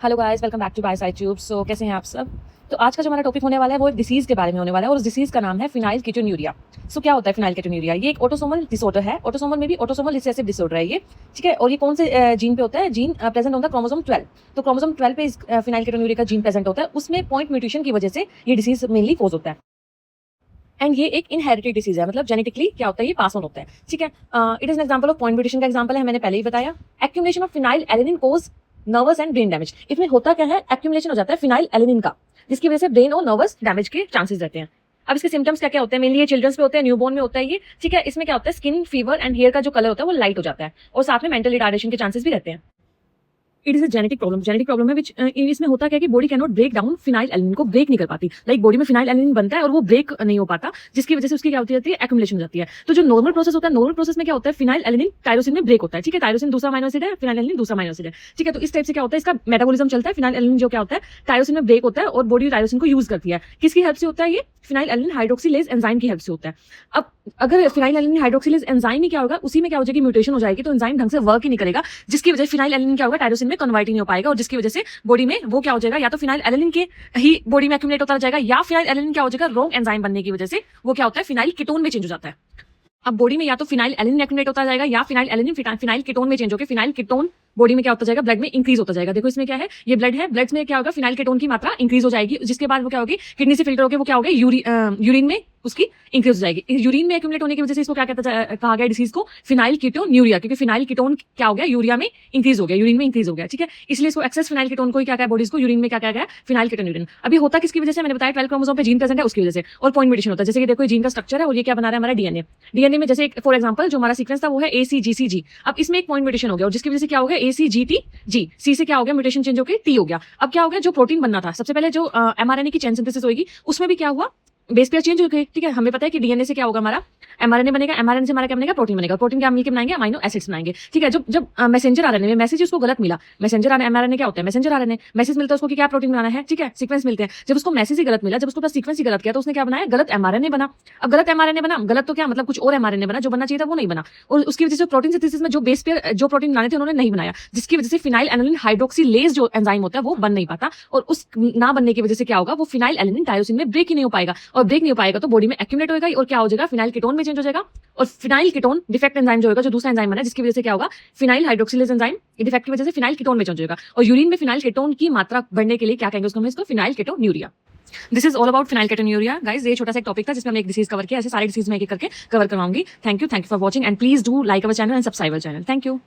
Hello guys, welcome back to by tube. So कैसे हैं आप सब। तो आज का जो हमारा टॉपिक होने वाला है वो एक डिसीज के बारे में होने वाला है और उस डिसीज का नाम है फिनाइल कीटोन्यूरिया। सो क्या होता है फिनाइल कीटोन्यूरिया? ये एक ऑटोसोमल डिसऑर्डर है। ऑटोसोमल में भी ऑटोसोमल रिसेसिव डिसऑर्डर है ये, ठीक है। और ये कौन से जीन पे होता है? जीन प्रेजेंट होता है क्रोमोसोम 12। तो क्रोमोसोम 12 पे इस फिनाइल कीटोन्यूरिया का जीन प्रेजेंट होता है। उसमें पॉइंट म्यूटेशन की वजह से ये डिसीज मेनली कोज होता है। एंड ये एक इनहेरिटेड डिसीज है, मतलब जेनेटिकली क्या होता है, ये पास ऑन होता है, ठीक है। It is an example of point mutation का एग्जांपल है, मैंने पहले ही बताया। Accumulation of phenylalanine cause nervous and brain damage. इसमें होता क्या है, एक्यूमुलेशन हो जाता है फिनाइल एलेनिन का, जिसकी वजह से ब्रेन और नर्वस डैमेज के चांसेस रहते हैं। अब इसके सिम्टम्स क्या क्या होते हैं? मेनली ये चिल्ड्रंस पे होते हैं, न्यूबॉर्न में होता है ये, ठीक है। इसमें क्या होता है, स्किन, फीवर एंड हेयर का जो कलर होता है वो लाइट हो जाता है और साथ में मेंटल रिटार्डेशन के चांसेस भी रहते हैं। It is a genetic problem है विच इसमें होता क्या है कि body can not break down phenylalanine को ब्रेक नहीं कर पाती। लाइक बॉडी में फिनाइल एलिन बनता है और वो ब्रेक नहीं हो पाता, जिसकी वजह से उसकी क्या होती रहती है, एक्यूमुलेशन हो जाती है। तो जो नॉर्मल प्रोसेस होता है, नॉर्मल प्रोसेस में क्या होता है, फिनाइल एलिन टायरोसिन में ब्रेक होता है, ठीक है। टायरोसिन दूसरा अमीनो एसिड है, फिनाइल एलिन दूसरा अमीनो एसिड है, ठीक है। तो इस टाइप से क्या होता है, इसका मेटाबॉलिज्म चलता है। फिनाइल एलिन जो क्या होता है, टायरोसिन में ब्रेक होता है और बॉडी टायरोसिन को यूज करती है। किसकी हेल्प से होता है ये? फिनाइल एलिन हाइड्रोक्सिलेज एंजाइम की हेल्प से होता है। अब अगर फिनाइल एलिन हाइड्रोक्सिलेज एंजाइम में क्या होगा, उसी में क्या हो जाएगी, म्यूटेशन हो जाएगी, तो एंजाइम ढंग से वर्क ही नहीं करेगा, जिसकी वजह से फिनाइल एलिन क्या होगा, टायरोसिन में कन्वर्ट ही नहीं हो पाएगा और जिसकी वजह से बॉडी में वो क्या हो जाएगा, या तो फिनाइल एलिन के ही बॉडी में एक्यूमुलेट होता जाएगा, या फिनाइल एलिन क्या हो जाएगा, रॉन्ग एंजाइम बनने की वजह से वो क्या होता है, फिनाइल कीटोन में चेंज हो जाता है। अब बॉडी में या तो फिनाइल एलिन एक्यूमुलेट होता जाएगा या फिनाइल एलिन फिनाइल कीटोन में चेंज होकर फिनाइल कीटोन बॉडी में क्या होता जाएगा, ब्लड में इंक्रीज होता जाएगा। देखो इसमें क्या है, ये ब्लड है, ब्लड में क्या होगा, फिनाइल कीटोन की मात्रा इंक्रीज हो जाएगी, जिसके बाद वो क्या होगी, किडनी से फिल्टर होकर वो क्या होगा, यूरिन में उसकी इंक्रीज हो जाएगी। यूरिन में एक्यूमुलेट होने की वजह से इसको क्या कहा गया डिसीज को, फिनाइल कीटोन्यूरिया, क्योंकि फिनाइल कीटोन क्या हो गया, यूरिया में इंक्रीज हो गया, यूरिन में इंक्रीज हो गया, ठीक है। इसलिए इसको एक्सेस फिनाइल कीटोन को क्या क्या बॉडीज को यूरिन में क्या क्या गया, फिनाइल कीटोन्यूरिन। अभी होता किसकी वजह से, मैंने बताया 12 क्रोमोसोम पे जीन प्रेजेंट है उसकी वजह से, और पॉइंट म्यूटेशन होता है। जैसे कि देखो जीन का स्ट्रक्चर है और ये क्या बना रहा है, हमारा डीएनए। डीएनए में जैसे फॉर एग्जांपल जो हमारा सीक्वेंस था वो है ACGCG। अब इसमें एक पॉइंट म्यूटेशन हो गया और जिसकी वजह से क्या हो गया, ACGTG, सी से क्या हो गया, म्यूटेशन चेंज होकर टी हो गया। अब क्या हो गया, जो प्रोटीन बनना था, सबसे पहले जो एमआरएनए की चेन सिंथेसिस होगी उसमें भी क्या हुआ, बेस पेयर चेंज हो गई, ठीक है। हमें पता है कि डीएनए से क्या होगा, हमारा एमआरएनए बनेगा, एमआरएनए से हमारा क्या बनेगा, प्रोटीन बनेगा, प्रोटीन क्या मिलकर बनाएंगे, अमीनो एसिड्स बनाएंगे, ठीक है। जब मैसेंजर आरएनए में मैसेज उसको गलत मिला, मैसेंजर एमआरएनए क्या होता है, मैसेंजर आरएनए मैसेज मिलता है उसको कि क्या प्रोटीन बनाना है, ठीक है, सीक्वेंस मिलते हैं। जब उसको मैसेज ही गलत मिला, जब उसको पास सीक्वेंस ही गलत किया, तो उसने क्या बनाया, गलत एमआरएनए बना। अब गलत एमआरएनए बना, गलत तो क्या मतलब, कुछ और एमआरएनए बना, जो बनना चाहिए था वो नहीं बना, और उसकी वजह से प्रोटीन सिंथेसिस में जो बेस पेयर जो प्रोटीन बनाने थे उन्होंने नहीं बनाया, जिसकी वजह से फिनाइल एलिन हाइड्रोक्सिलेज जो एंजाइम होता है वो बन नहीं पाता, और उस ना बनने की वजह से क्या होगा, वो फिनाइल एलिन टायरोसिन में ब्रेक ही नहीं हो पाएगा, और ब्रेक नहीं हो पाएगा तो बॉडी में एक्यूमुलेट होगा और क्या हो जाएगा, फिनाइल कीटोन में चेंज हो जाएगा। और फिनाइल कीटोन डिफेक्ट एंजाइम जो होगा, जो दूसरा एंजाइम बना है, जिसकी वजह से क्या होगा, फिनाइल हाइड्रोक्सिलेज एंजाइम डिफेक्ट की वजह से फिनाइल कीटोन में चेंज होगा, और यूरिन में फिनाइल कीटोन की मात्रा बढ़ने के लिए क्या कहेंगे उसको, हम इसको phenyl ketonuria. This is all about phenyl ketonuria guys. ये छोटा सा एक टॉपिक था जिसमें हमने एक डिसीज कवर किया, ऐसे सारे डिसीज मैं एक एक करके कवर करवाऊंगी। Thank you for watching and please do like our channel and subscribe our channel. Thank you.